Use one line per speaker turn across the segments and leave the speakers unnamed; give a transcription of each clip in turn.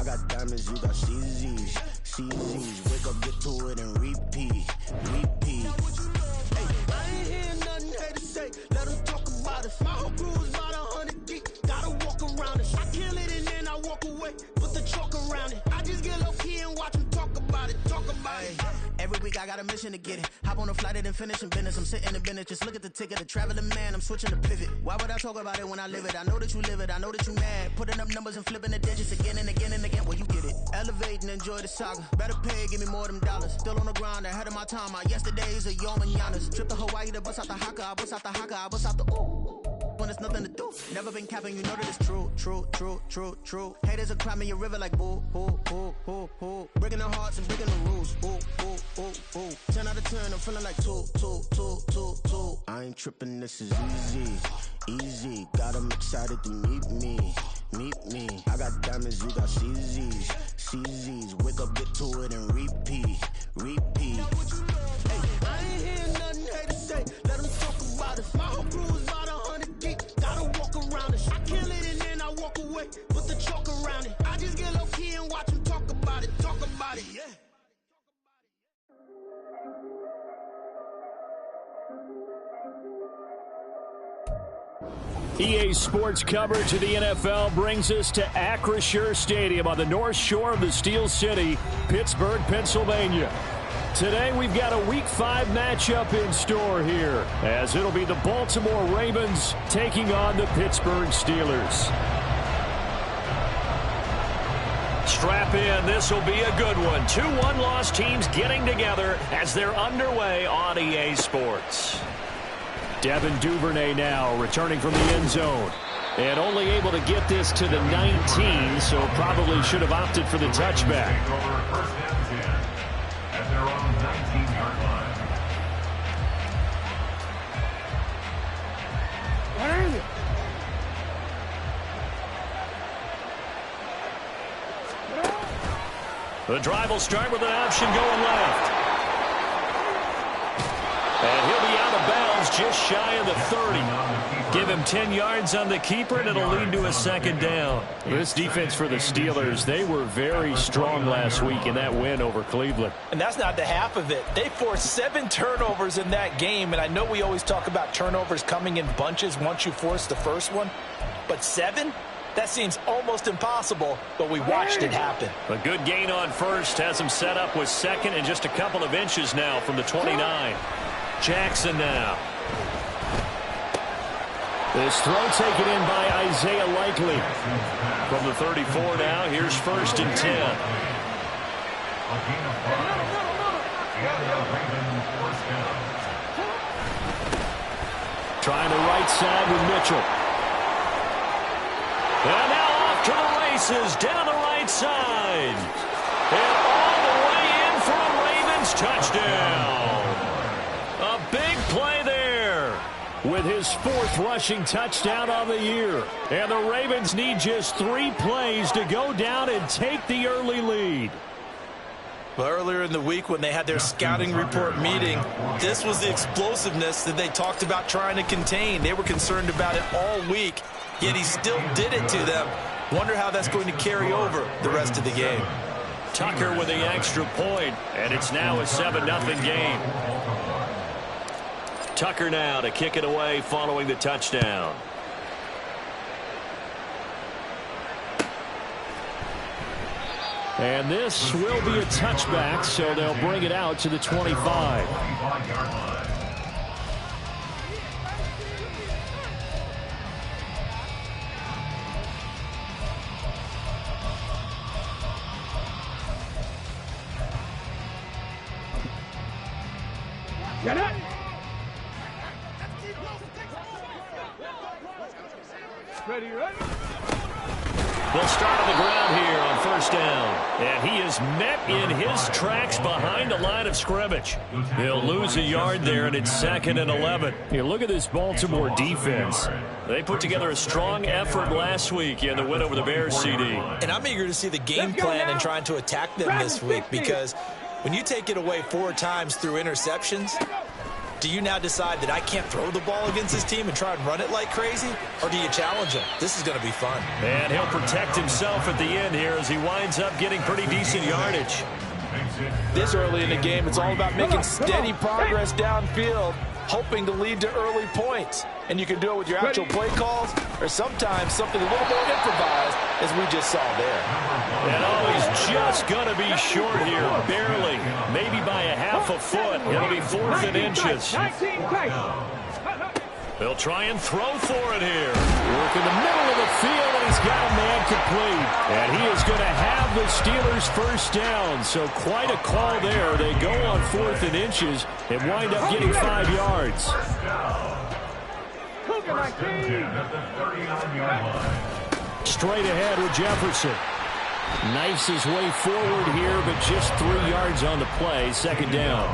got diamonds, you got CZs. CZs, wake up, get to it, and repeat. Hey, I ain't hearing nothing haters say. Let them talk about us. My whole crew is about 100 deep. Gotta walk around it. I kill it and then I walk away. Put the chalk around it. I just get low key and watch them talk about it. Every week I got a mission to get it. Hop on a flight and then finish in business. I'm sitting in business. Just look at the ticket. A traveling man. I'm switching to pivot. Why would I talk about it when I live it? I know that you live it. I know that you mad. Putting up numbers and flipping the digits again and again and again. Well, you get it. Elevate and enjoy the saga. Better pay, give me more of them dollars. Still on the grind, ahead of my time. My yesterdays are your mananas. Trip to Hawaii to bust out the haka. I bust out the haka. I bust out the ooh. When there's nothing to do. Never been capping, you know that it's true. Haters are climbing your river like boo. Breaking their hearts and breaking the rules. Ooh. 10 out of 10, I'm feeling like two. I ain't tripping, this is easy. Got them excited to meet me. I got diamonds, you got CZs. Wake up, get to it, and repeat. Hey, I ain't hearing nothing haters say. Let them talk about us. My whole crew is about 100 deep. Gotta walk around it. I kill it and then I walk away. Put the chalk around it. I just get low key and watch them talk about it. Yeah.
EA Sports coverage of the NFL brings us to Acrisure Stadium on the north shore of the Steel City, Pittsburgh, Pennsylvania. Today we've got a Week 5 matchup in store here, as it'll be the Baltimore Ravens taking on the Pittsburgh Steelers. Strap in, this will be a good one. 2 one-loss teams getting together as they're underway on EA Sports. Devin Duvernay now returning from the end zone. And only able to get this to the 19, so probably should have opted for the touchback. The drive will start with an option going left. And he'll be out of bounds just shy of the 30. Give him 10 yards on the keeper, and it'll lead to a second down. This defense for the Steelers, they were very strong last week in that win over Cleveland.
And that's not the half of it. They forced 7 turnovers in that game, and I know we always talk about turnovers coming in bunches once you force the first one. But 7? That seems almost impossible, but we watched it happen.
A good gain on first has him set up with second and just a couple of inches now from the 29. Jackson now. This throw taken in by Isaiah Likely. From the 34 now, here's 1st and 10. Trying the right side with Mitchell. And now off to the races, down the right side. And all the way in for a Ravens touchdown. A big play there with his 4th rushing touchdown on the year. And the Ravens need just 3 plays to go down and take the early lead.
Well, earlier in the week when they had their scouting report meeting, this was the explosiveness that they talked about trying to contain. They were concerned about it all week, yet he still did it to them. Wonder how that's going to carry over the rest of the game.
Tucker with the extra point, and it's now a 7-0 game. Tucker now to kick it away following the touchdown. And this will be a touchback, so they'll bring it out to the 25.
Get it! Ready, ready?
They'll start on the ground here on 1st down. And he is met in his tracks behind the line of scrimmage. He'll lose a yard there, and it's 2nd and 11. Here, look at this Baltimore defense. They put together a strong effort last week in the win over the Bears, CD.
And I'm eager to see the game plan and trying to attack them this week, because when you take it away 4 times through interceptions, Do you now decide that I can't throw the ball against this team and try and run it like crazy? Or do you challenge him? This is going to be fun.
And he'll protect himself at the end here as he winds up getting pretty decent yardage.
This early in the game, it's all about making steady progress downfield, hoping to lead to early points. And you can do it with your actual play calls or sometimes something a little more improvised, as we just saw there.
And he's just going to be short here, barely, maybe by a half a foot. It'll be 4th and inches. They'll try and throw for it here. Work in the middle of the field, and he's got a man complete. And he is going to have the Steelers first down. So quite a call there. They go on 4th and inches and wind up getting 5 yards. Straight ahead with Jefferson. Knifes his way forward here, but just 3 yards on the play. 2nd down.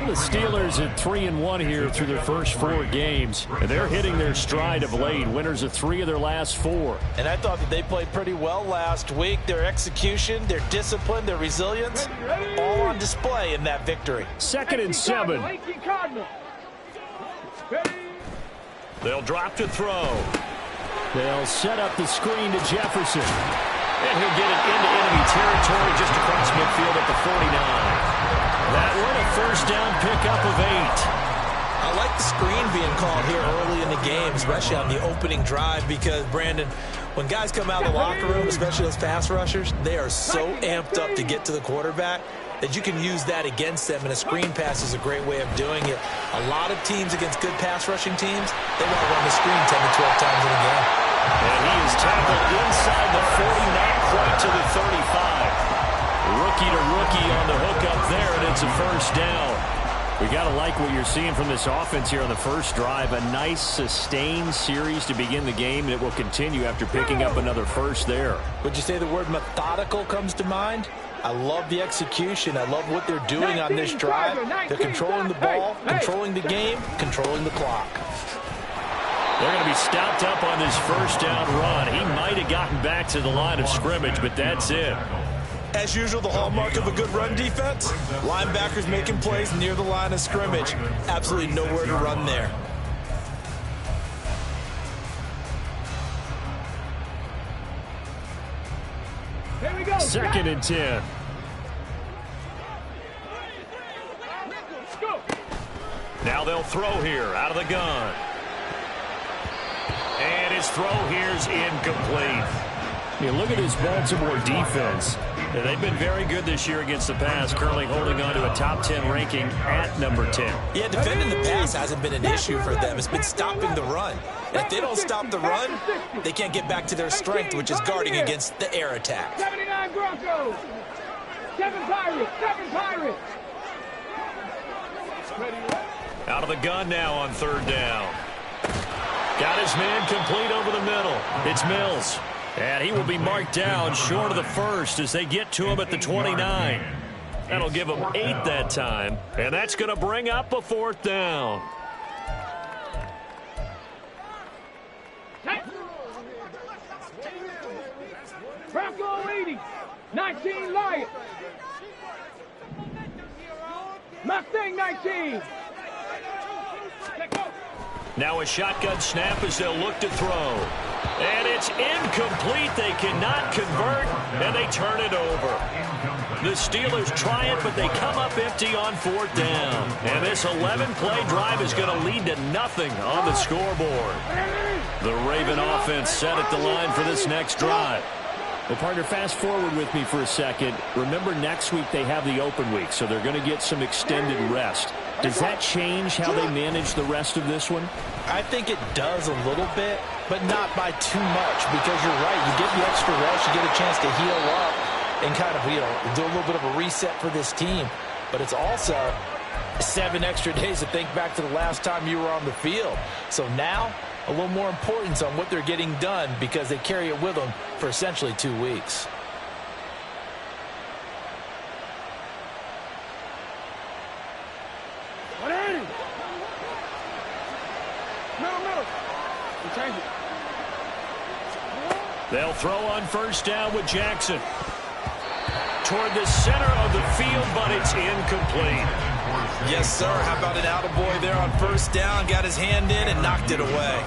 The Steelers at 3-1 here through their first 4 games. And they're hitting their stride of late. Winners of 3 of their last 4.
And I thought that they played pretty well last week. Their execution, their discipline, their resilience, all on display in that victory.
2nd and 7. They'll drop to throw. They'll set up the screen to Jefferson. And he'll get it into enemy territory just across midfield at the 49. That one a first down pickup of 8.
I like the screen being called here early in the game, especially on the opening drive, because, Brandon, when guys come out of the locker room, especially those pass rushers, they are so amped up to get to the quarterback that you can use that against them, and a screen pass is a great way of doing it. A lot of teams against good pass rushing teams, they want to run the screen 10 to 12 times in a game.
And he is tackled inside the 40, not quite to the 35. Rookie to rookie on the hook up there, and it's a first down. We got to like what you're seeing from this offense here on the first drive. A nice, sustained series to begin the game, and it will continue after picking up another first there.
Would you say the word methodical comes to mind? I love the execution. I love what they're doing on this drive. They're controlling the ball, controlling the game, controlling the clock.
They're going to be stopped up on this first down run. He might have gotten back to the line of scrimmage, but that's it.
As usual, the hallmark of a good run defense, linebackers making plays near the line of scrimmage. Absolutely nowhere to run there.
Here we go.
2nd and 10.
Go.
Now they'll throw here out of the gun. And his throw here's incomplete. You look at this Baltimore defense. They've been very good this year against the pass, currently holding on to a top 10 ranking at number 10.
Yeah, defending the pass hasn't been an issue for them. It's been stopping the run. And if they don't stop the run, they can't get back to their strength, which is guarding against the air attack.
79 Broncos. 7 Pirates. 7 Pirates.
Out of the gun now on 3rd down. Got his man complete over the middle. It's Mills. And he will be marked down short of the first as they get to him at the 29. That'll give him 8 that time. And that's going to bring up a 4th down.
Bronco 80. 19 Lions. Mustang 19.
Now a shotgun snap as they'll look to throw. And it's incomplete. They cannot convert, and they turn it over. The Steelers try it, but they come up empty on 4th down. And this 11-play drive is going to lead to nothing on the scoreboard. The Raven offense set at the line for this next drive. Well, partner, fast forward with me for a second. Remember, next week they have the open week, so they're going to get some extended rest. Does that change how they manage the rest of this one?
I think it does a little bit, but not by too much, because you're right. You get the extra rest, you get a chance to heal up and kind of, do a little bit of a reset for this team. But it's also 7 extra days to think back to the last time you were on the field. So now, a little more importance on what they're getting done because they carry it with them for essentially 2 weeks.
They'll throw on 1st down with Jackson. Toward the center of the field, but it's incomplete.
Yes, sir. How about an attaboy there on first down? Got his hand in and knocked it away.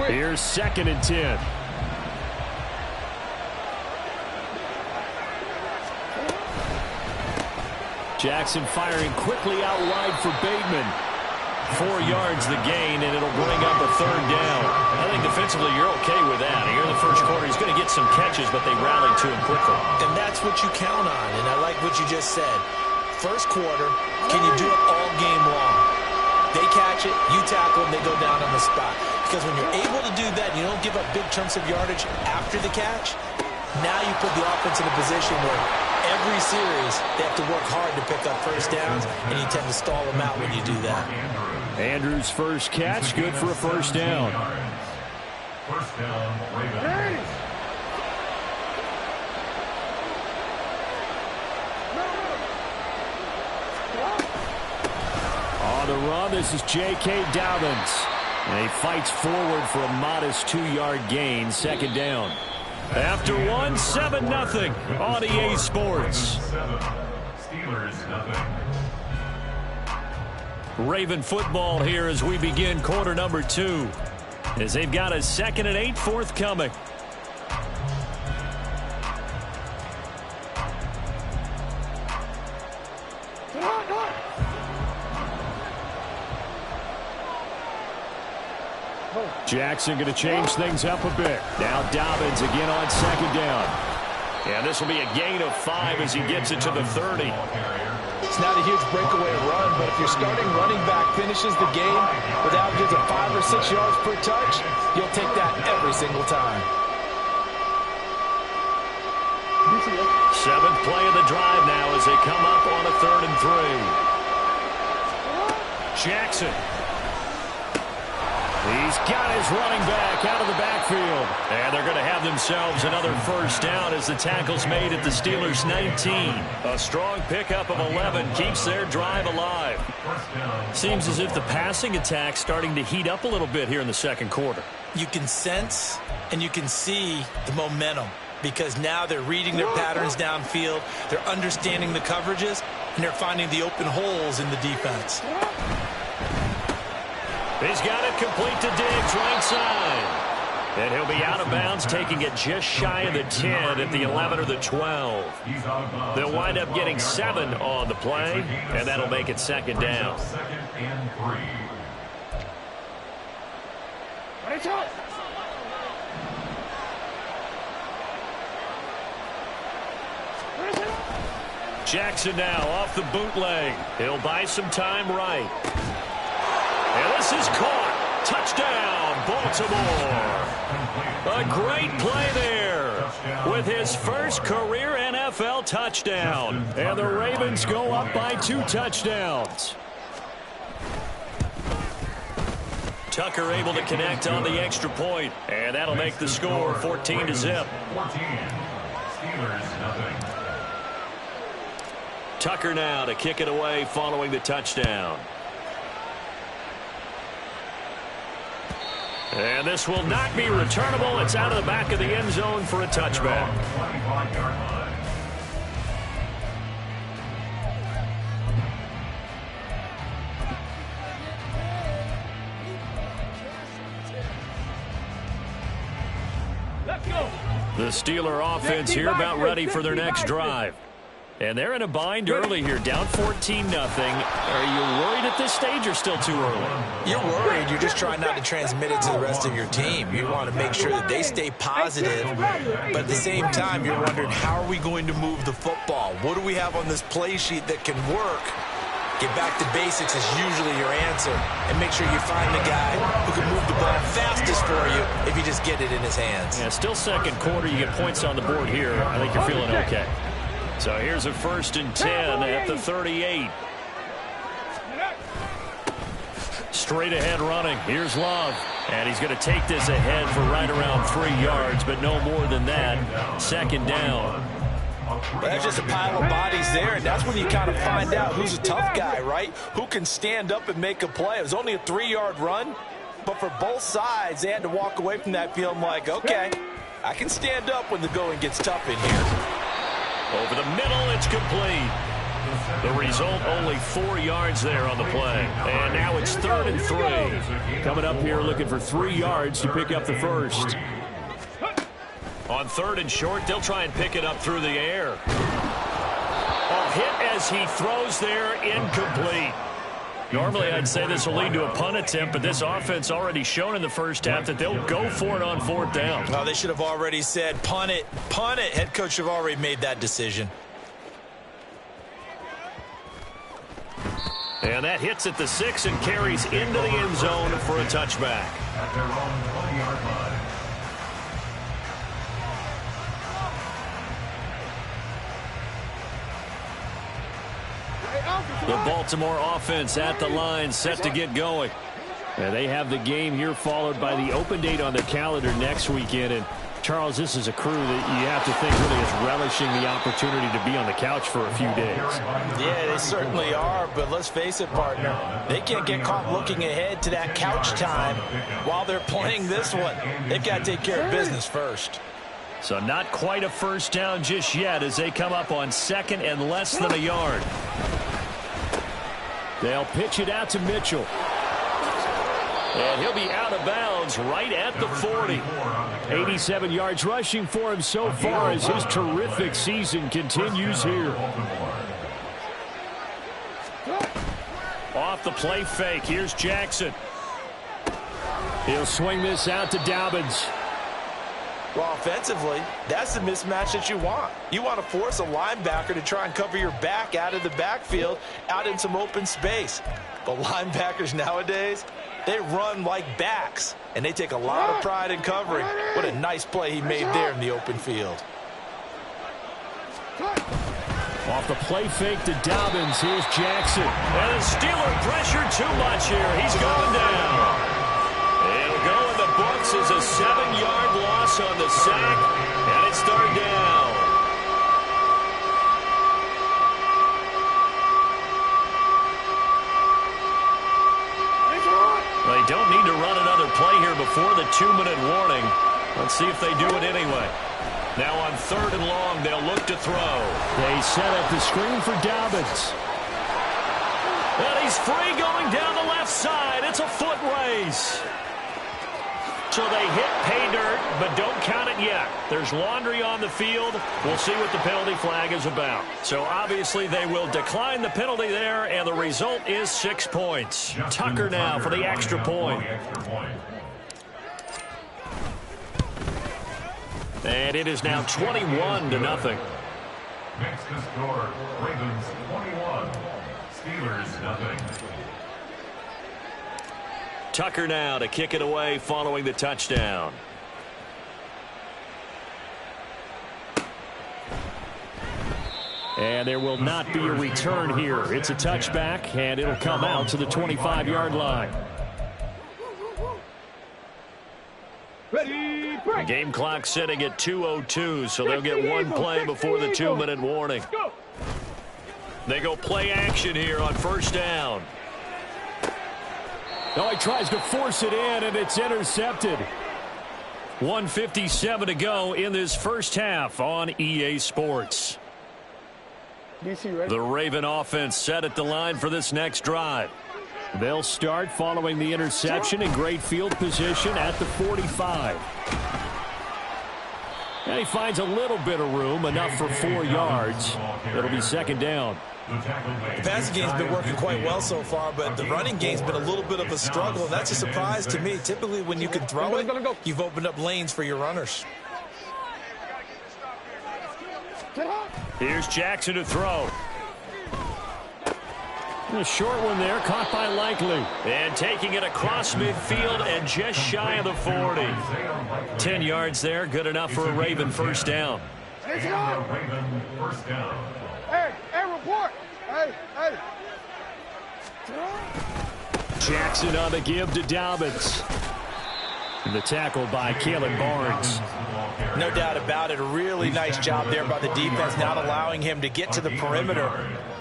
Here's 2nd and 10. Jackson firing quickly out wide for Bateman. 4 yards the gain, and it'll bring up a 3rd down. I think defensively you're okay with that. Here in the first quarter, he's going to get some catches, but they rallied to him quickly.
And that's what you count on, and I like what you just said. First quarter, can you do it all game long? They catch it, you tackle them, they go down on the spot. Because when you're able to do that, you don't give up big chunks of yardage after the catch, now you put the offense in a position where every series they have to work hard to pick up first downs, and you tend to stall them out when you do that.
Andrews' first catch, good for a first down.
First down, Ravens.
On the run, this is J.K. Dobbins. And he fights forward for a modest 2-yard gain, 2nd down. After 1, 7-0 on EA Sports.
Steelers, nothing.
Raven football here as we begin quarter number 2. As they've got a 2nd and 8 forthcoming. Jackson going to change things up a bit. Now Dobbins again on 2nd down. And this will be a gain of 5 as he gets it to the 30.
It's not a huge breakaway run, but if your starting running back finishes the game with averages of 5 or 6 yards per touch, you'll take that every single time.
7th play of the drive now as they come up on a 3rd and 3. Jackson. He's got his running back out of the backfield. And they're going to have themselves another first down as the tackle's made at the Steelers' 19. A strong pickup of 11 keeps their drive alive. Seems as if the passing attack's starting to heat up a little bit here in the second quarter.
You can sense and you can see the momentum because now they're reading their patterns downfield, they're understanding the coverages, and they're finding the open holes in the defense.
He's got it complete to Diggs, right side. And he'll be out of bounds, taking it just shy of the 10 at the 11 or the 12. They'll wind up getting 7 on the play, and that'll make it 2nd down.
2nd and 3.
Jackson now off the bootleg. He'll buy some time right. And this is caught. Touchdown, Baltimore. A great play there with his first career NFL touchdown. And the Ravens go up by 2 touchdowns. Tucker able to connect on the extra point. And that'll make the score 14-0.
14. Steelers, nothing.
Tucker now to kick it away following the touchdown. And this will not be returnable. It's out of the back of the end zone for a touchback.
Let's go.
The Steeler offense here about ready for their next drive. And they're in a bind early here, down 14-0. Are you worried at this stage or still too early?
You're worried. You're just trying not to transmit it to the rest of your team. You want to make sure that they stay positive, but at the same time, you're wondering, how are we going to move the football? What do we have on this play sheet that can work? Get back to basics is usually your answer, and make sure you find the guy who can move the ball fastest for you if you just get it in his hands.
Yeah, still second quarter. You get points on the board here. I think you're feeling okay. So here's a 1st and 10 at the 38. Straight ahead running. Here's Love. And he's going to take this ahead for right around 3 yards, but no more than that. 2nd down.
But that's just a pile of bodies there, and that's when you kind of find out who's a tough guy, right? Who can stand up and make a play. It was only a 3-yard run, but for both sides, they had to walk away from that feeling like, okay, I can stand up when the going gets tough in here.
Over the middle, it's complete. The result, only 4 yards there on the play. And now it's 3rd and 3. Coming up here looking for 3 yards to pick up the first. On 3rd and short, they'll try and pick it up through the air. A hit as he throws there, incomplete. Normally, I'd say this will lead to a punt attempt, but this offense already shown in the first half that they'll go for it on 4th down.
Oh, they should have already said, punt it, punt it. Head coach have already made that decision.
And that hits at the 6 and carries into the end zone for a touchback.
At their own 20-yard line.
The Baltimore offense at the line, set to get going. And they have the game here followed by the open date on the calendar next weekend. And Charles, this is a crew that you have to think really is relishing the opportunity to be on the couch for a few days.
Yeah, they certainly are, but let's face it, partner. They can't get caught looking ahead to that couch time while they're playing this one. They've got to take care of business first.
So not quite a first down just yet as they come up on 2nd and less than a yard. They'll pitch it out to Mitchell. And he'll be out of bounds right at the 40. 87 yards rushing for him so far as his terrific season continues here. Off the play fake. Here's Jackson. He'll swing this out to Dobbins.
Well, offensively, that's the mismatch that you want. You want to force a linebacker to try and cover your back out of the backfield, out in some open space. But linebackers nowadays, they run like backs, and they take a lot of pride in covering. What a nice play he made there in the open field.
Off the play fake to Dobbins. Here's Jackson. And the Steeler pressured too much here. He's going down. It'll go in the books as a 7-yard loss on the sack, and it's 3rd down. They don't need to run another play here before the 2-minute warning. Let's see if they do it anyway. Now on 3rd and long, they'll look to throw. They set up the screen for Dobbins. And he's free going down the left side. It's a foot race. So they hit pay dirt, but don't count it yet. There's laundry on the field. We'll see what the penalty flag is about. So obviously they will decline the penalty there, and the result is 6 points. Tucker now for the extra point. And it is now 21-0.
Next to score, Ravens 21, Steelers nothing.
Tucker now to kick it away following the touchdown. And there will not be a return here. It's a touchback, and it'll come out to the 25-yard line.
Ready, break.
Game clock sitting at 2:02, so they'll get one play before the 2-minute warning. They go play action here on 1st down. Oh, he tries to force it in, and it's intercepted. 1:57 to go in this first half on EA Sports. The Raven offense set at the line for this next drive. They'll start following the interception in great field position at the 45. And he finds a little bit of room, enough for 4 yards. It'll be 2nd down.
The passing game's been working quite well so far, but the running game's been a little bit of a struggle, and that's a surprise to me. Typically, when you can throw it, you've opened up lanes for your runners.
Here's Jackson to throw. A short one there, caught by Likely. And taking it across midfield and just shy of the 40. 10 yards there, good enough for a Raven 1st down.
Raven 1st down.
Hey, report. Hey.
Jackson on the give to Dobbins. And the tackle by Caleb Barnes.
No doubt about it. A really nice job there by the defense, not allowing him to get to the perimeter.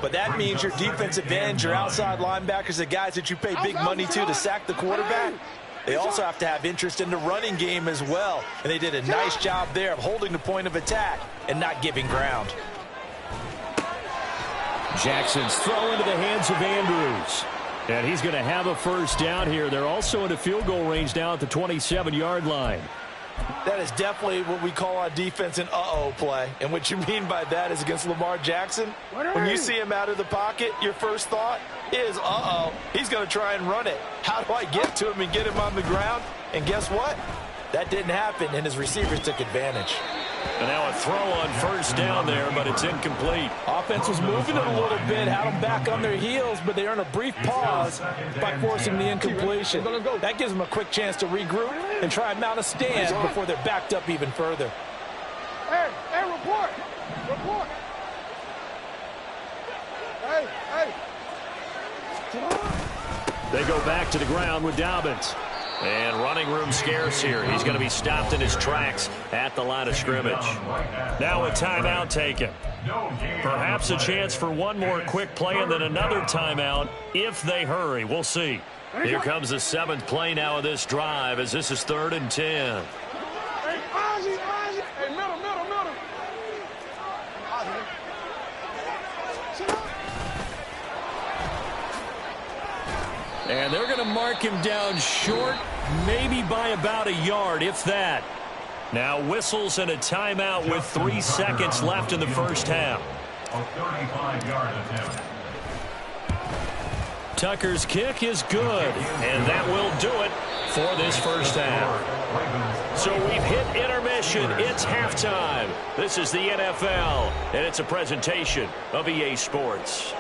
But that means your defensive ends, your outside linebackers, the guys that you pay big money to sack the quarterback, they also have to have interest in the running game as well. And they did a nice job there of holding the point of attack and not giving ground.
Jackson's throw into the hands of Andrews. And he's going to have a first down here. They're also into field goal range now at the 27-yard line.
That is definitely what we call on defense an uh-oh play. And what you mean by that is against Lamar Jackson, when you see him out of the pocket, your first thought is, uh-oh, he's going to try and run it. How do I get to him and get him on the ground? And guess what? That didn't happen, and his receivers took advantage.
And now a throw on first down there, but it's incomplete.
Offense was moving it a little bit, had them back on their heels, but they earned a brief pause by forcing the incompletion. That gives them a quick chance to regroup and try and mount a stand before they're backed up even further.
Hey, report. Report. Hey.
They go back to the ground with Dobbins. And running room scarce here. He's going to be stopped in his tracks at the line of scrimmage. Now a timeout taken. Perhaps a chance for one more quick play and then another timeout if they hurry. We'll see. Here comes the 7th play now of this drive as this is 3rd and 10.
Hey, Ozzy. Hey, middle.
And they're going to mark him down short, maybe by about a yard, if that. Now whistles and a timeout with 3 seconds left in the first half.
A 35-yard attempt.
Tucker's kick is good, and that will do it for this first half. So we've hit intermission. It's halftime. This is the NFL, and it's a presentation of EA Sports.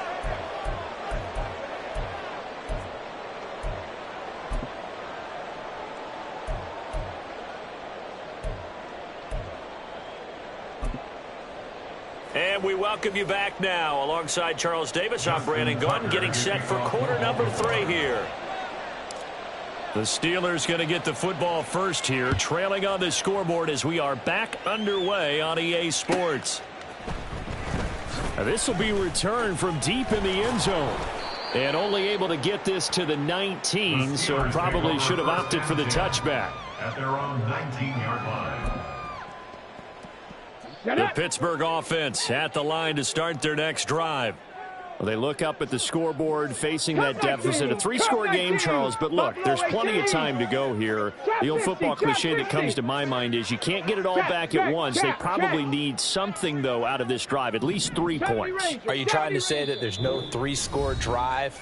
And we welcome you back now. Alongside Charles Davis, I'm Brandon Gunn, getting set for quarter number 3 here. The Steelers going to get the football first here, trailing on the scoreboard as we are back underway on EA Sports. This will be returned from deep in the end zone. And only able to get this to the 19, so probably should have opted for the touchback.
At their own 19-yard line.
The Pittsburgh offense at the line to start their next drive. Well, they look up at the scoreboard facing that deficit. A 3-score game, Charles, but look, there's plenty of time to go here. The old football cliche that comes to my mind is you can't get it all back at once. They probably need something, though, out of this drive, at least 3 points.
Are you trying to say that there's no 3-score drive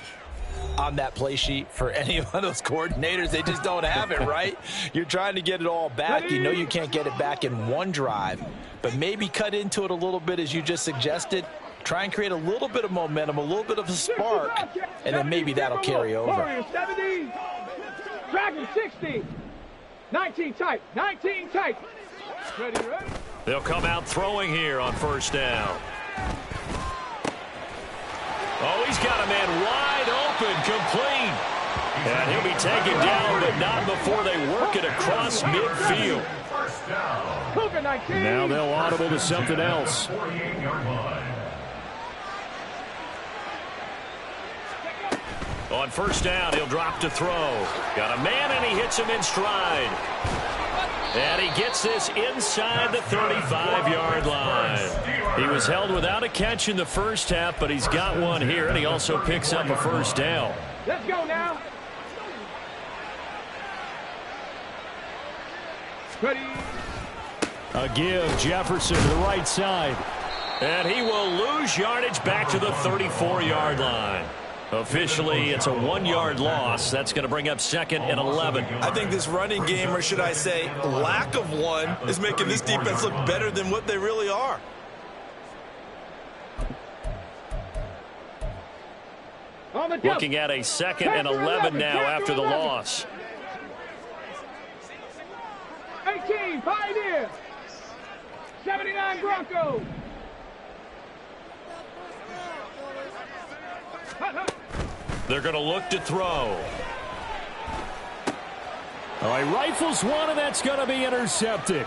on that play sheet for any of those coordinators? They just don't have it, right? You're trying to get it all back. You know you can't get it back in one drive, but maybe cut into it a little bit as you just suggested. Try and create a little bit of momentum, a little bit of a spark, and then maybe that'll carry over.
70, Dragon 60, 19 tight. Ready?
They'll come out throwing here on first down. Oh, he's got a man wide open, complete. And he'll be taken down, but not before they work it across midfield. Now they'll audible to something else. On first down, he'll drop to throw. Got a man, and he hits him in stride. And he gets this inside the 35-yard line. He was held without a catch in the first half, but he's got one here, and he also picks up a first down.
Let's go now. Ready.
A give, Jefferson to the right side. And he will lose yardage back to the 34-yard line. Officially, it's a 1-yard loss. That's going to bring up 2nd and 11.
I think this running game, or should I say lack of one, is making this defense look better than what they really are.
Looking at a 2nd and 11 now after the loss.
18, Pioneer. 79, Broncos.
They're going to look to throw. All right, rifles one, and that's going to be intercepted.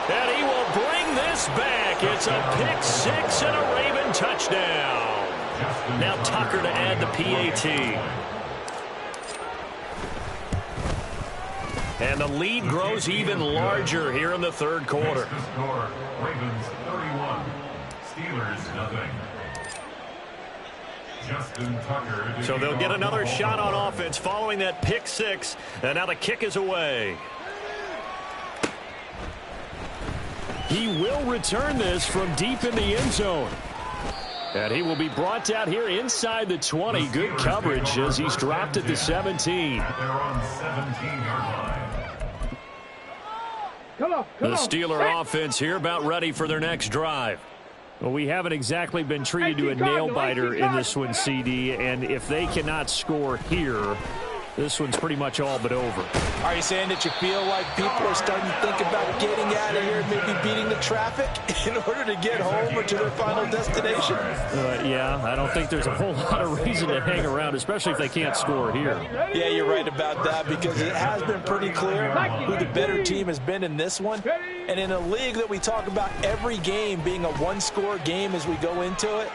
And he will bring this back. It's a pick six and a Raven touchdown. Now Tucker to add the PAT. And the lead grows even larger here in the third quarter.
The score, Ravens 31, Steelers nothing. Justin Tucker.
So they'll get another shot on offense following that pick six. And now the kick is away. He will return this from deep in the end zone. And he will be brought out here inside the 20. Good coverage as he's dropped at the 17.
They're on 17-yard line.
The Steeler offense here about ready for their next drive. Well, we haven't exactly been treated to a nail-biter in this one, CD, and if they cannot score here, this one's pretty much all but over.
Are you saying that you feel like people are starting to think about getting out of here and maybe beating the traffic in order to get home or to their final destination?
Yeah, I don't think there's a whole lot of reason to hang around, especially if they can't score here.
Yeah, you're right about that because it has been pretty clear who the better team has been in this one. And in a league that we talk about every game being a one-score game as we go into it,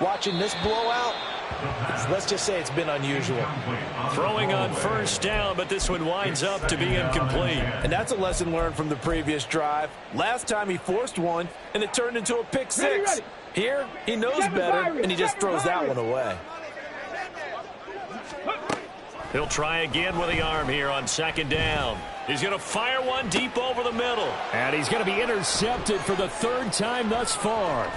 watching this blowout, let's just say it's been unusual.
Throwing on first down, but this one winds up to be incomplete.
And that's a lesson learned from the previous drive. Last time he forced one, and it turned into a pick six. Here, he knows better, and he just throws that one away.
He'll try again with the arm here on second down. He's going to fire one deep over the middle. And he's going to be intercepted for the third time thus far.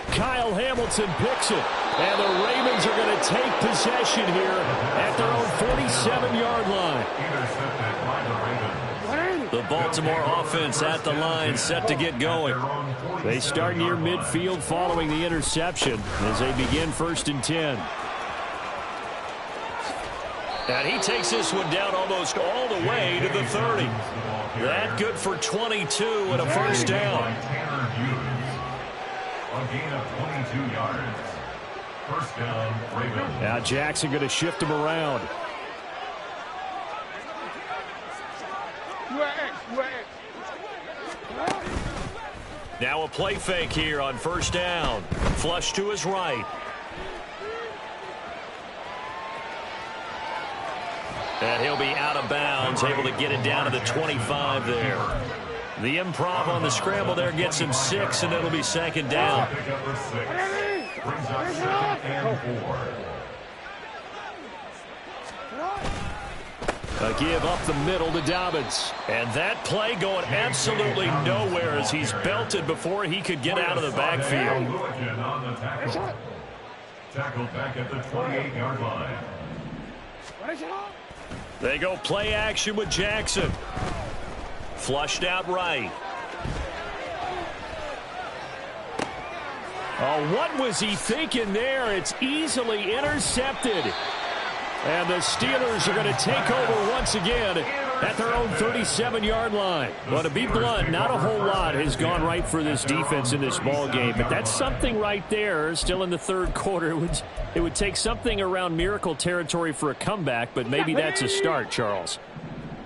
Kyle Hamilton picks it, and the Ravens are going to take possession here at their own 47-yard line. The Baltimore offense at the line, set to get going. They start near midfield following the interception as they begin 1st and 10. And he takes this one down almost all the way to the 30. That good for 22 and a first down.
A gain of 22 yards. First down, Ravens.
Now Jackson going to shift him around. Now a play fake here on first down. Flush to his right. And he'll be out of bounds, able to get it down to the 25 there. The improv on the scramble there gets him 6, and it'll be second down.
Pick up a 6. Brings up 2nd and 4.
A give up the middle to Dobbins. And that play going absolutely nowhere as he's belted before he could get out of the backfield.
On the tackle. Tackled back at the 28-yard line.
They go play action with Jackson. Flushed out right. Oh, what was he thinking there? It's easily intercepted. And the Steelers are going to take over once again at their own 37-yard line. Well, to be blunt, not a whole lot has gone right for this defense in this ball game, but that's something right there. Still in the third quarter, it would take something around miracle territory for a comeback, but maybe that's a start, Charles.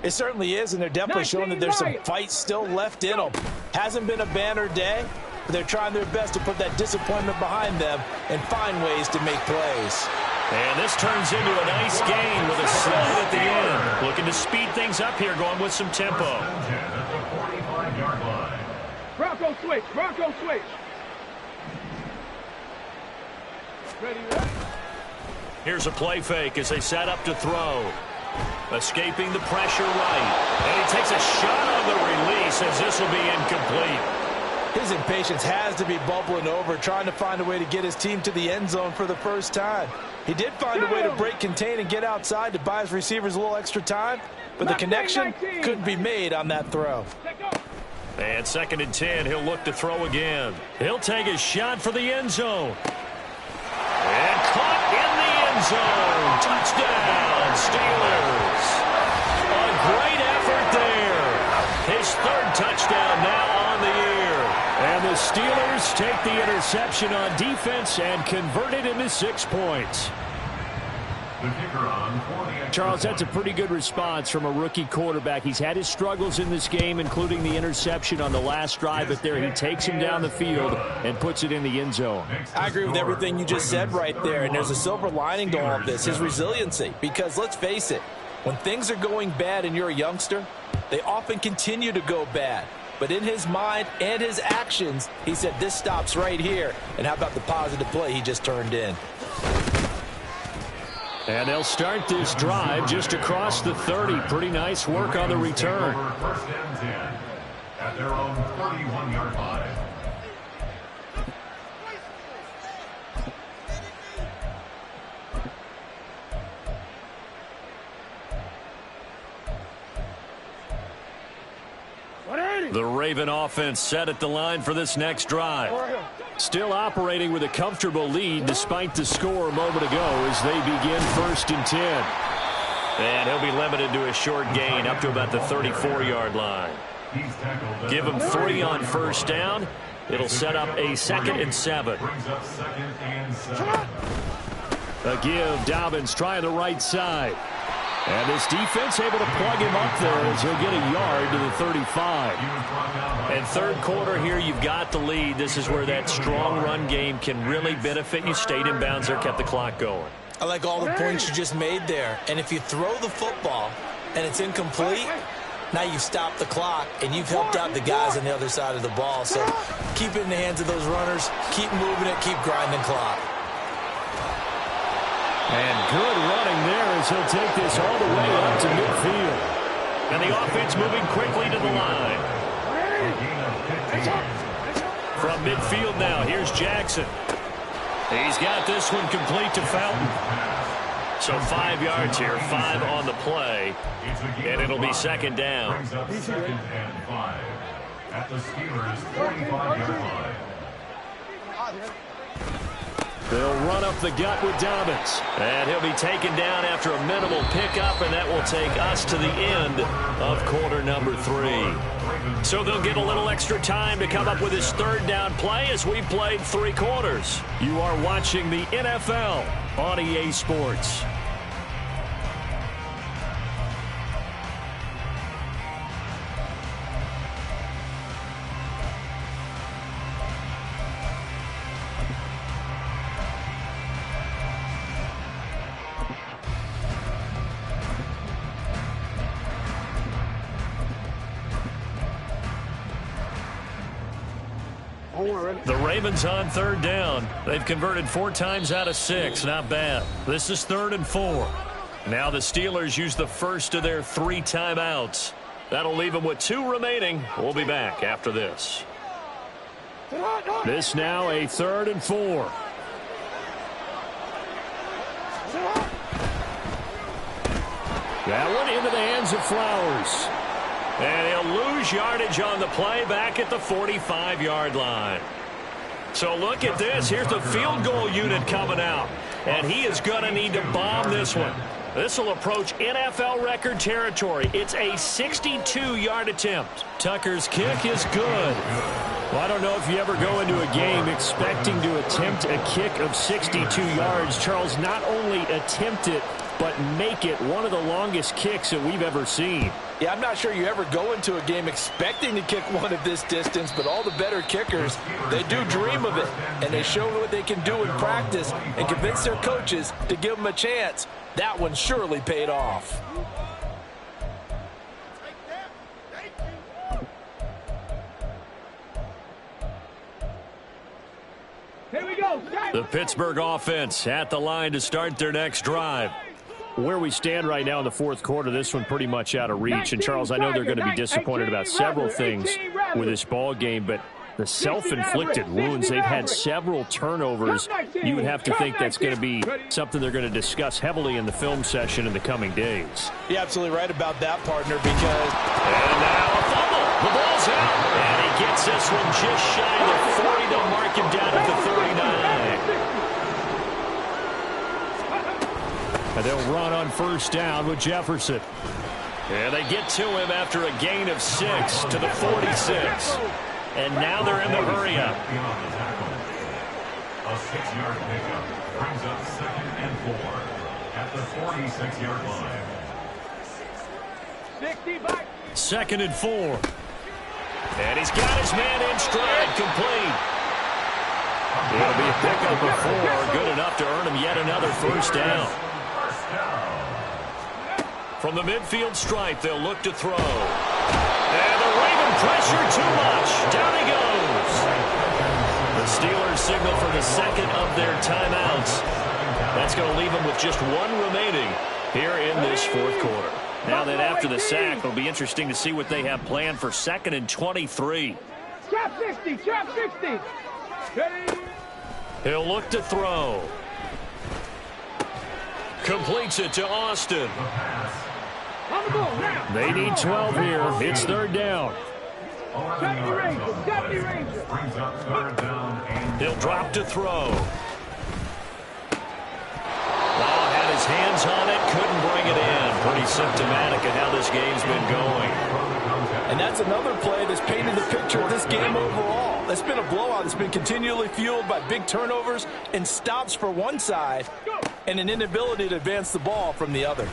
It certainly is, and they're definitely showing that there's some fight still left in them. Hasn't been a banner day, but they're trying their best to put that disappointment behind them and find ways to make plays.
And this turns into a nice gain with a slide at the end. Looking to speed things up here, going with some tempo.
Bronco switch, Bronco switch. Ready?
Here's a play fake as they set up to throw. Escaping the pressure right. And he takes a shot on the release as this will be incomplete.
His impatience has to be bubbling over, trying to find a way to get his team to the end zone for the first time. He did find a way to break contain and get outside to buy his receivers a little extra time, but the connection couldn't be made on that throw.
And 2nd and 10, he'll look to throw again. He'll take a shot for the end zone. And caught in the end zone. Touchdown, Steelers. A great effort there. His 3rd touchdown now on the year. And the Steelers take the interception on defense and convert it into 6 points.
The kicker on for the extra
Charles, that's a
point.
pretty good response from a rookie quarterback. He's had his struggles in this game, including the interception on the last drive, but there he takes him down the field and puts it in the end zone.
I agree with everything you just said right there, and there's a silver lining to all of this, his resiliency. Because let's face it, when things are going bad and you're a youngster, they often continue to go bad. But in his mind and his actions, he said, this stops right here. And how about the positive play he just turned in?
And they'll start this drive just across the 30. Pretty nice work on the return.
First and 10 at their own 31-yard line.
The Raven offense set at the line for this next drive. Still operating with a comfortable lead despite the score a moment ago as they begin 1st and 10. And he'll be limited to a short gain up to about the 34-yard line. Give him 3 on 1st down. It'll set up a 2nd and 7. A give. Dobbins trying the right side. And this defense able to plug him up there as he'll get a yard to the 35. And third quarter here, you've got the lead. This is where that strong run game can really benefit you. Stayed in bounds there, kept the clock going.
I like all the points you just made there. And if you throw the football and it's incomplete, now you've stopped the clock and you've helped out the guys on the other side of the ball. So keep it in the hands of those runners. Keep moving it. Keep grinding clock.
And good running there as he'll take this all the way up to midfield. And the offense moving quickly to the line. From midfield now, here's Jackson. He's got this one complete to Fountain. So 5 yards here, 5 on the play, and it'll be 2nd down.
Second and 5 at the Steelers' 45-yard line.
They'll run up the gut with Dobbins. And he'll be taken down after a minimal pickup, and that will take us to the end of quarter number 3. So they'll get a little extra time to come up with his 3rd down play as we've played 3 quarters. You are watching the NFL on EA Sports. The Ravens on 3rd down. They've converted 4 times out of 6. Not bad. This is 3rd and 4. Now the Steelers use the first of their 3 timeouts. That'll leave them with 2 remaining. We'll be back after this. This now a 3rd and 4. That one into the hands of Flowers. And he'll lose yardage on the play back at the 45-yard line. So look at this. Here's the field goal unit coming out. And he is going to need to bomb this one. This will approach NFL record territory. It's a 62-yard attempt. Tucker's kick is good. Well, I don't know if you ever go into a game expecting to attempt a kick of 62 yards. Charles, not only attempt it, but make it one of the longest kicks that we've ever seen.
Yeah, I'm not sure you ever go into a game expecting to kick one at this distance, but all the better kickers, they do dream of it, and they show what they can do in practice and convince their coaches to give them a chance. That one surely paid off.
Here we go.
The Pittsburgh offense at the line to start their next drive. Where we stand right now in the 4th quarter, this one pretty much out of reach. And, Charles, I know they're going to be disappointed about several things with this ball game, but the self-inflicted wounds, they've had several turnovers. You would have to think that's going to be something they're going to discuss heavily in the film session in the coming days.
You're absolutely right about that, partner, because...
And now a fumble. The ball's out. And he gets this one just shy of the 40. They'll mark him down at the 39. And they'll run on 1st down with Jefferson. And they get to him after a gain of 6 to the 46. And now they're in the hurry-up.
A 6-yard pickup brings up 2nd and 4 at the 46-yard line.
60 back.
2nd and 4. And he's got his man in stride, complete. It'll be a pickup of 4, good enough to earn him yet another first down. From the midfield stripe, they'll look to throw. And the Raven pressure too much. Down he goes. The Steelers signal for the second of their timeouts. That's going to leave them with just 1 remaining here in this 4th quarter. Now that after the sack, it'll be interesting to see what they have planned for 2nd and 23.
Trap 60, trap 60. Ready?
He'll look to throw. Completes it to Austin.
On the ball now.
They need 12 here. It's 3rd down.
Deputy Ranger, Deputy Ranger.
Brings up 3rd down and
He'll drop to throw. Had his hands on it, couldn't bring it in. Pretty symptomatic of how this game's been going.
And that's another play that's painted the picture of this game overall. It's been a blowout. It's been continually fueled by big turnovers and stops for one side and an inability to advance the ball from the other.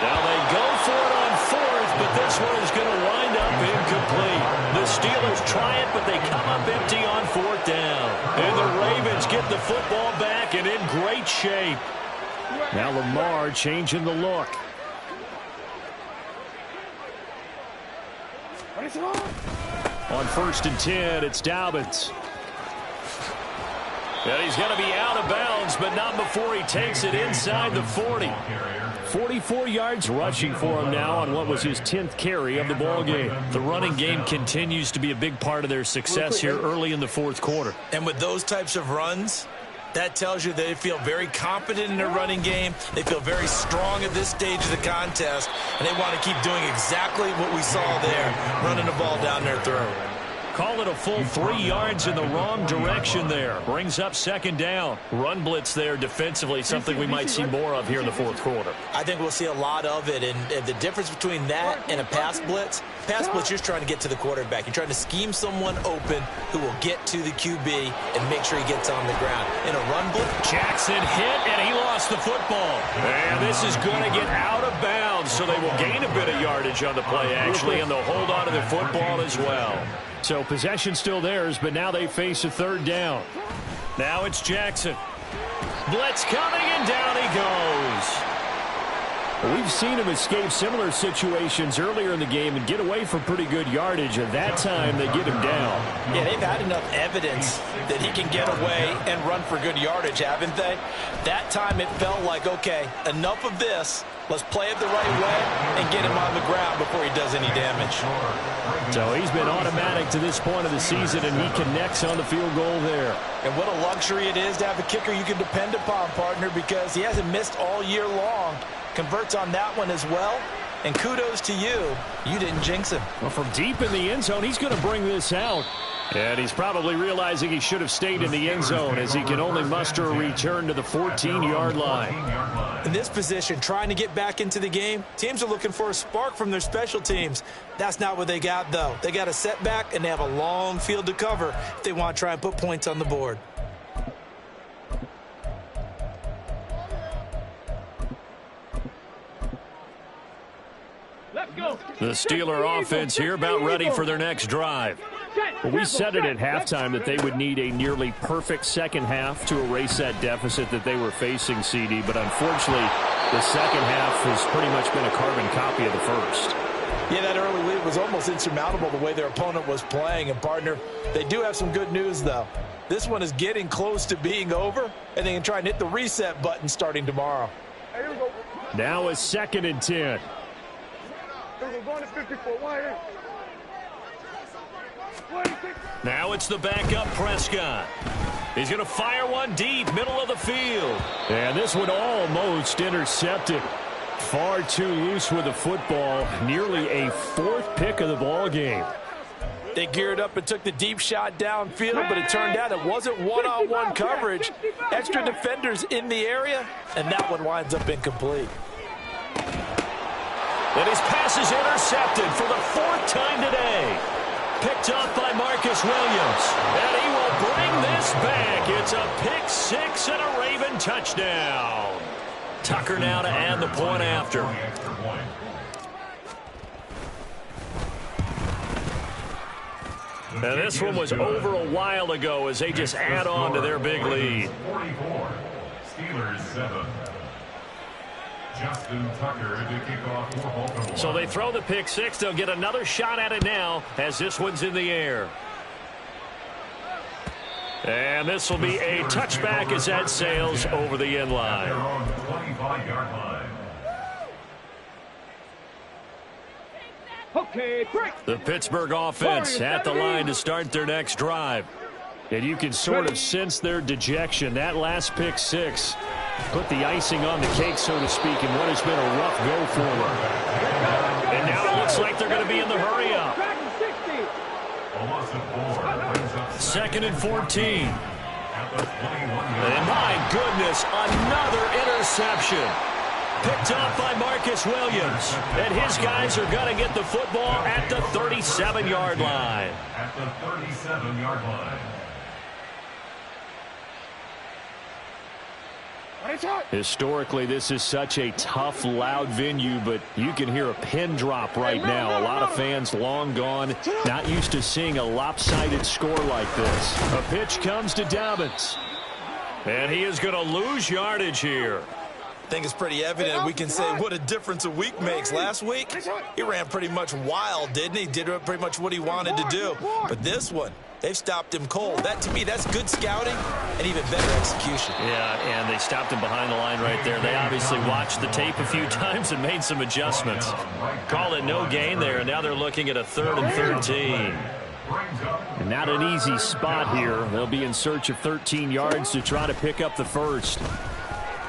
Now they go for it on 4th, but this one is going to wind up incomplete. The Steelers try it, but they come up empty on 4th down. And the Ravens get the football back and in great shape. Now Lamar changing the look. On 1st and 10, it's Dobbins. And he's going to be out of bounds, but not before he takes it inside the 40. 44 yards rushing for him now on what was his 10th carry of the ball game. The running game continues to be a big part of their success here early in the 4th quarter.
And with those types of runs, that tells you they feel very confident in their running game. They feel very strong at this stage of the contest, and they want to keep doing exactly what we saw there, running the ball down their throat.
Call it a full 3 yards in the wrong direction there. Brings up 2nd down. Run blitz there defensively, something we might see more of here in the 4th quarter.
I think we'll see a lot of it, and the difference between that and a pass blitz, you're just trying to get to the quarterback. You're trying to scheme someone open who will get to the QB and make sure he gets on the ground. In a run blitz,
Jackson hit, and he lost the football. And this is going to get out of bounds, so they will gain a bit of yardage on the play, actually, and they'll hold on to the football as well. So possession still theirs, but now they face a 3rd down. Now it's Jackson. Blitz coming, and down he goes. We've seen him escape similar situations earlier in the game and get away from pretty good yardage. At that time, they get him down.
Yeah, they've had enough evidence that he can get away and run for good yardage, haven't they? That time it felt like, okay, enough of this. Let's play it the right way and get him on the ground before he does any damage.
So he's been automatic to this point of the season, and he connects on the field goal there.
And what a luxury it is to have a kicker you can depend upon, partner, because he hasn't missed all year long. Converts on that one as well. And kudos to you. You didn't jinx him.
Well, from deep in the end zone, he's going to bring this out. And he's probably realizing he should have stayed in the end zone as he can only muster a return to the 14-yard line.
In this position, trying to get back into the game, teams are looking for a spark from their special teams. That's not what they got, though. They got a setback, and they have a long field to cover if they want to try and put points on the board.
The Steeler offense here about ready for their next drive. Well, we said it at halftime that they would need a nearly perfect second half to erase that deficit that they were facing, CD, but unfortunately the second half has pretty much been a carbon copy of the first.
Yeah, that early lead was almost insurmountable the way their opponent was playing. And, partner, they do have some good news, though. This one is getting close to being over, and they can try and hit the reset button starting tomorrow.
Now it's 2nd and 10. Now it's the backup Prescott. He's going to fire one deep, middle of the field. And this one almost intercepted. Far too loose with the football. Nearly a 4th pick of the ball game.
They geared up and took the deep shot downfield, but it turned out it wasn't one-on-one coverage. Extra defenders in the area, and that one winds up incomplete.
And his pass is intercepted for the 4th time today. Picked up by Marcus Williams. And he will bring this back. It's a pick six and a Raven touchdown. Tucker now to add the point after. And this one was over a while ago as they just add on to their big lead.
44, Steelers 7. Justin Tucker to kick off for Baltimore.
So they throw the pick six. They'll get another shot at it now as this one's in the air. And this will be a touchback as that sails over the end line.
They're on the 25-yard line.
Okay, break.
The Pittsburgh offense at the line to start their next drive. And you can sort of sense their dejection. That last pick six put the icing on the cake, so to speak, in what has been a rough go for them. And now it looks like they're going to be in the hurry up. Second and 14. And my goodness, another interception. Picked up by Marcus Williams. And his guys are going to get the football at the 37-yard line.
At the 37-yard line.
Historically, this is such a tough, loud venue, but you can hear a pin drop right now. A lot of fans long gone, not used to seeing a lopsided score like this. A pitch comes to Dobbins. And he is going to lose yardage here.
I think it's pretty evident. We can say what a difference a week makes. Last week, he ran pretty much wild, didn't he? Did pretty much what he wanted to do. But this one, they've stopped him cold. That, to me, that's good scouting and even better execution.
Yeah, and they stopped him behind the line right there. They obviously watched the tape a few times and made some adjustments. Call it no gain there, and now they're looking at a 3rd and 13. And not an easy spot here. They'll be in search of 13 yards to try to pick up the first.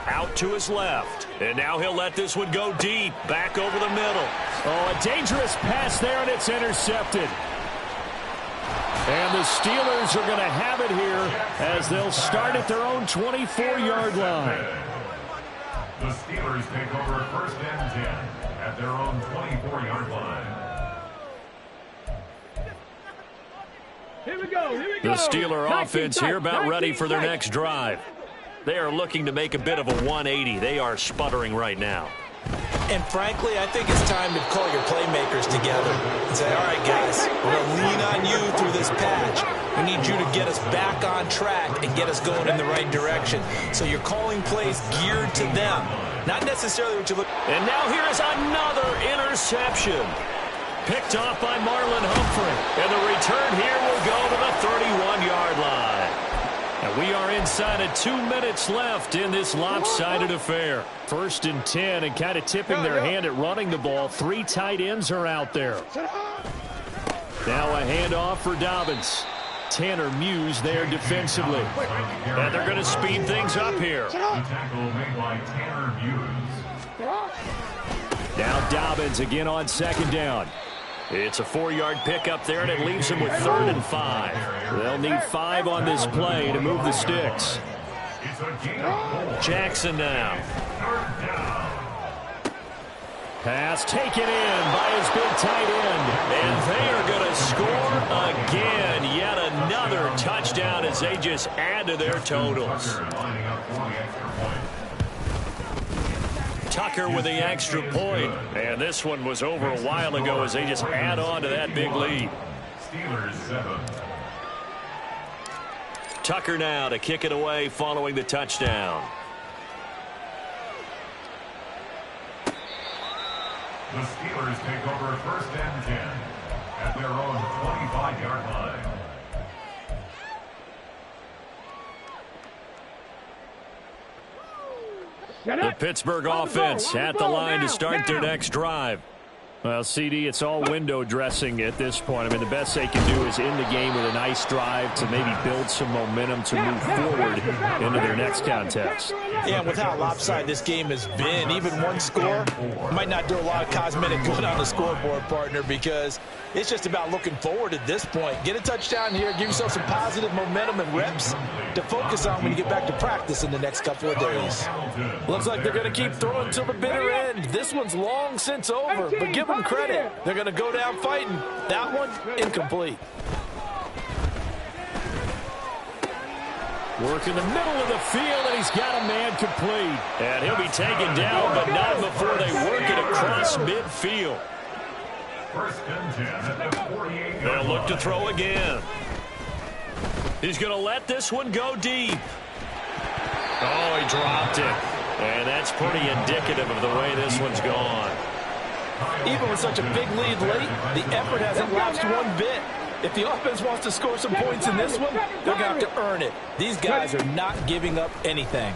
Out to his left. And now he'll let this one go deep. Back over the middle. Oh, a dangerous pass there, and it's intercepted. And the Steelers are going to have it here as they'll start at their own 24-yard line.
The Steelers take over 1st and 10 at their own 24-yard line.
Here we go. Here we go.
The Steeler offense here about ready for their next drive. They are looking to make a bit of a 180. They are sputtering right now.
And frankly, I think it's time to call your playmakers together and say, all right, guys, we're going to lean on you through this patch. We need you to get us back on track and get us going in the right direction. So you're calling plays geared to them, not necessarily what you look.
And now here is another interception. Picked off by Marlon Humphrey. And the return here will go to the 31-yard line. And we are inside of 2 minutes left in this lopsided affair. 1st and 10, and kind of tipping their hand at running the ball. 3 tight ends are out there. Now a handoff for Dobbins. Tanner Muse there defensively. And they're going to speed things up here.
Tackle made by Tanner Muse.
Now Dobbins again on 2nd down. It's a 4-yard pickup there, and it leaves them with 3rd and 5. They'll need 5 on this play to move the sticks. Jackson now. Pass taken in by his big tight end. And they are going to score again. Yet another touchdown as they just add to their totals. Tucker with the extra point. And this one was over a while ago as they just add on to that big lead.
Steelers 7.
Tucker now to kick it away following the touchdown.
The Steelers take over 1st and 10 at their own 25-yard line.
The Pittsburgh offense at the line to start their next drive. Well, CD, it's all window dressing at this point. I mean, the best they can do is end the game with a nice drive to maybe build some momentum to move forward into their next contest.
Yeah, and with how lopsided this game has been, even one score might not do a lot of cosmetic good on the scoreboard, partner, because It's just about looking forward at this point. Get a touchdown here, give yourself some positive momentum and reps to focus on when you get back to practice in the next couple of days. Looks like they're going to keep throwing till the bitter end. This one's long since over, but give them credit. They're going to go down fighting. That one, incomplete.
Work in the middle of the field, and he's got a man complete. And he'll be taken down, but not before they work it across midfield.
First and 10 at the 48.
They'll look to throw again. He's going to let this one go deep. Oh, he dropped it. And that's pretty indicative of the way this one's gone.
Even with such a big lead late, the effort hasn't lapsed one bit. If the offense wants to score some points in this one, they're going to have to earn it. These guys are not giving up anything.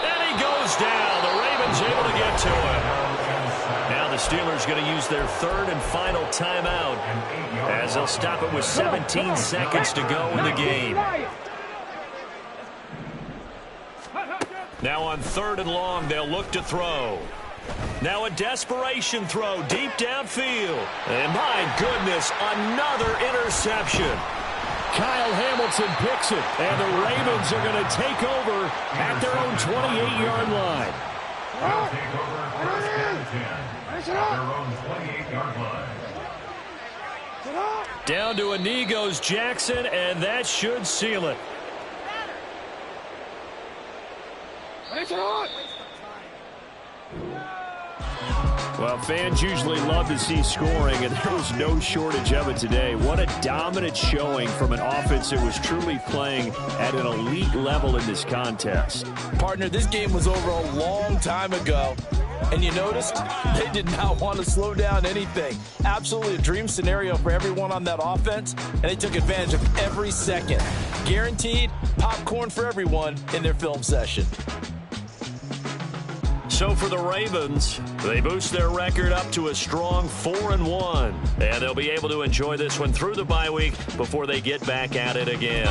And he goes down. The Ravens able to get to him. Now the Steelers going to use their third and final timeout as they'll stop it with 17 seconds to go in the game. Now on 3rd and long, they'll look to throw. Now a desperation throw deep downfield. And my goodness, another interception. Kyle Hamilton picks it, and the Ravens are going to take over at their own 28-yard line.
They'll take over first and 10 at their own 28-yard line.
Down to a knee goes Jackson, and that should seal it. Well, fans usually love to see scoring, and there was no shortage of it today. What a dominant showing from an offense that was truly playing at an elite level in this contest.
Partner, this game was over a long time ago, and you noticed they did not want to slow down anything. Absolutely a dream scenario for everyone on that offense, and they took advantage of every second. Guaranteed popcorn for everyone in their film session.
So for the Ravens, they boost their record up to a strong 4-1. And they'll be able to enjoy this one through the bye week before they get back at it again.